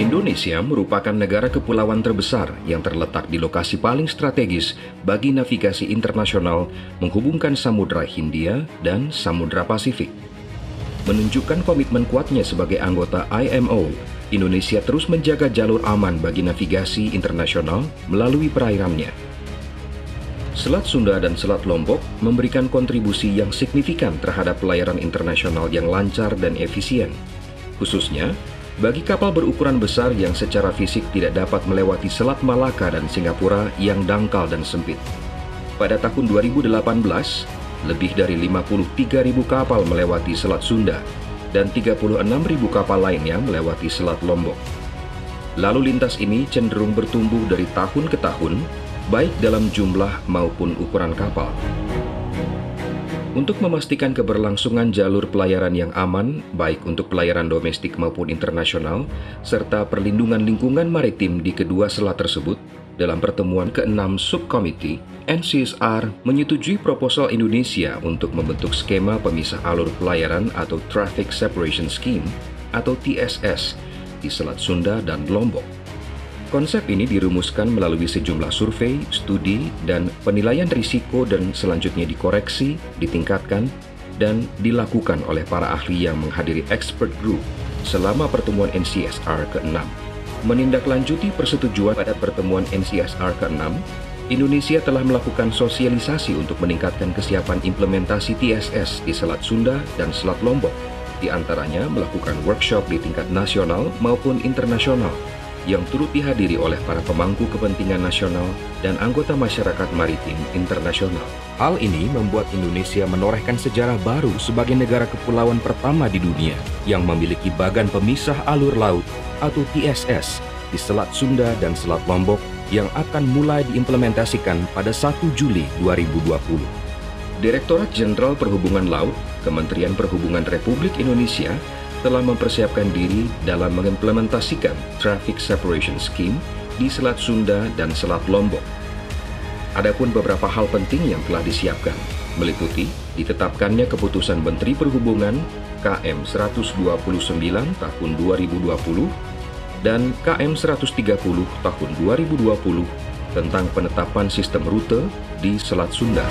Indonesia merupakan negara kepulauan terbesar yang terletak di lokasi paling strategis bagi navigasi internasional menghubungkan Samudra Hindia dan Samudra Pasifik. Menunjukkan komitmen kuatnya sebagai anggota IMO, Indonesia terus menjaga jalur aman bagi navigasi internasional melalui perairannya. Selat Sunda dan Selat Lombok memberikan kontribusi yang signifikan terhadap pelayaran internasional yang lancar dan efisien, khususnya bagi kapal berukuran besar yang secara fisik tidak dapat melewati Selat Malaka dan Singapura yang dangkal dan sempit. Pada tahun 2018, lebih dari 53.000 kapal melewati Selat Sunda dan 36.000 kapal lainnya melewati Selat Lombok. Lalu lintas ini cenderung bertumbuh dari tahun ke tahun, baik dalam jumlah maupun ukuran kapal. Untuk memastikan keberlangsungan jalur pelayaran yang aman, baik untuk pelayaran domestik maupun internasional, serta perlindungan lingkungan maritim di kedua selat tersebut, dalam pertemuan ke-6 Subkomite, NCSR menyetujui proposal Indonesia untuk membentuk skema pemisah alur pelayaran atau Traffic Separation Scheme atau TSS di Selat Sunda dan Lombok. Konsep ini dirumuskan melalui sejumlah survei, studi, dan penilaian risiko dan selanjutnya dikoreksi, ditingkatkan, dan dilakukan oleh para ahli yang menghadiri expert group selama pertemuan NCSR ke-6. Menindaklanjuti persetujuan pada pertemuan NCSR ke-6, Indonesia telah melakukan sosialisasi untuk meningkatkan kesiapan implementasi TSS di Selat Sunda dan Selat Lombok, di antaranya melakukan workshop di tingkat nasional maupun internasional, yang turut dihadiri oleh para pemangku kepentingan nasional dan anggota masyarakat maritim internasional. Hal ini membuat Indonesia menorehkan sejarah baru sebagai negara kepulauan pertama di dunia yang memiliki bagan pemisah alur laut atau TSS di Selat Sunda dan Selat Lombok yang akan mulai diimplementasikan pada 1 Juli 2020. Direktorat Jenderal Perhubungan Laut, Kementerian Perhubungan Republik Indonesia telah mempersiapkan diri dalam mengimplementasikan Traffic Separation Scheme di Selat Sunda dan Selat Lombok. Adapun beberapa hal penting yang telah disiapkan, meliputi ditetapkannya Keputusan Menteri Perhubungan KM 129 tahun 2020 dan KM 130 tahun 2020 tentang penetapan sistem rute di Selat Sunda.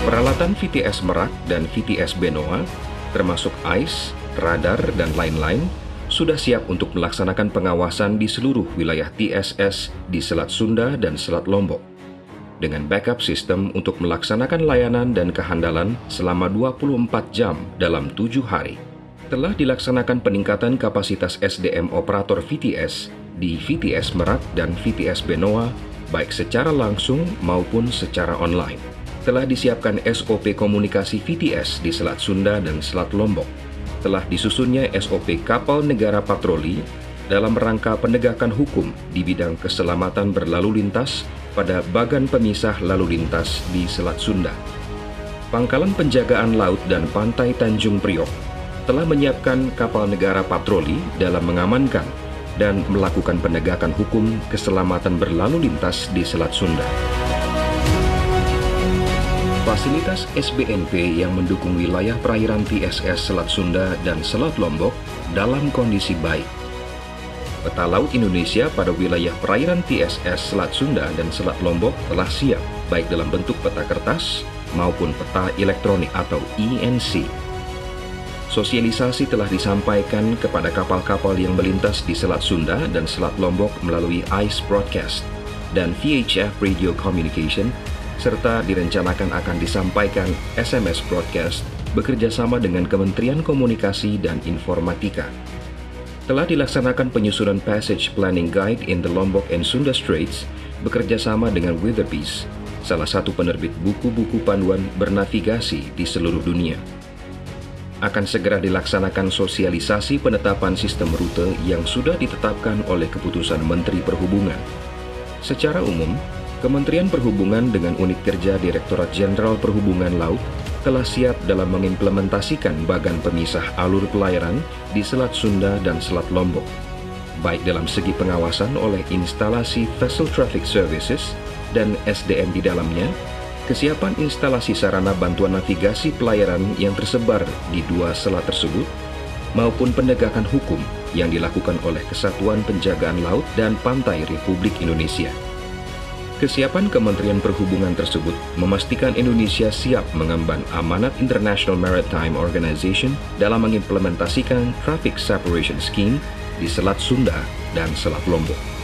Peralatan VTS Merak dan VTS Benoa termasuk AIS, radar, dan lain-lain, sudah siap untuk melaksanakan pengawasan di seluruh wilayah TSS di Selat Sunda dan Selat Lombok, dengan backup sistem untuk melaksanakan layanan dan kehandalan selama 24 jam dalam 7 hari. Telah dilaksanakan peningkatan kapasitas SDM operator VTS di VTS Merak dan VTS Benoa, baik secara langsung maupun secara online. Telah disiapkan SOP komunikasi VTS di Selat Sunda dan Selat Lombok. Telah disusunnya SOP kapal negara patroli dalam rangka penegakan hukum di bidang keselamatan berlalu lintas pada bagan pemisah lalu lintas di Selat Sunda. Pangkalan Penjagaan Laut dan Pantai Tanjung Priok telah menyiapkan kapal negara patroli dalam mengamankan dan melakukan penegakan hukum keselamatan berlalu lintas di Selat Sunda. Fasilitas SBNP yang mendukung wilayah perairan TSS Selat Sunda dan Selat Lombok dalam kondisi baik. Peta laut Indonesia pada wilayah perairan TSS Selat Sunda dan Selat Lombok telah siap, baik dalam bentuk peta kertas maupun peta elektronik atau ENC. Sosialisasi telah disampaikan kepada kapal-kapal yang melintas di Selat Sunda dan Selat Lombok melalui ICE Broadcast dan VHF Radio Communication, serta direncanakan akan disampaikan SMS Broadcast bekerjasama dengan Kementerian Komunikasi dan Informatika. Telah dilaksanakan penyusunan Passage Planning Guide in the Lombok and Sunda Straits bekerjasama dengan Witherbys, salah satu penerbit buku-buku panduan bernavigasi di seluruh dunia. Akan segera dilaksanakan sosialisasi penetapan sistem rute yang sudah ditetapkan oleh Keputusan Menteri Perhubungan. Secara umum, Kementerian Perhubungan dengan unit kerja Direktorat Jenderal Perhubungan Laut telah siap dalam mengimplementasikan bagan pemisah alur pelayaran di Selat Sunda dan Selat Lombok, baik dalam segi pengawasan oleh instalasi Vessel Traffic Services dan SDM di dalamnya, kesiapan instalasi sarana bantuan navigasi pelayaran yang tersebar di dua selat tersebut, maupun penegakan hukum yang dilakukan oleh Kesatuan Penjagaan Laut dan Pantai Republik Indonesia. Kesiapan Kementerian Perhubungan tersebut memastikan Indonesia siap mengemban amanat International Maritime Organization dalam mengimplementasikan Traffic Separation Scheme di Selat Sunda dan Selat Lombok.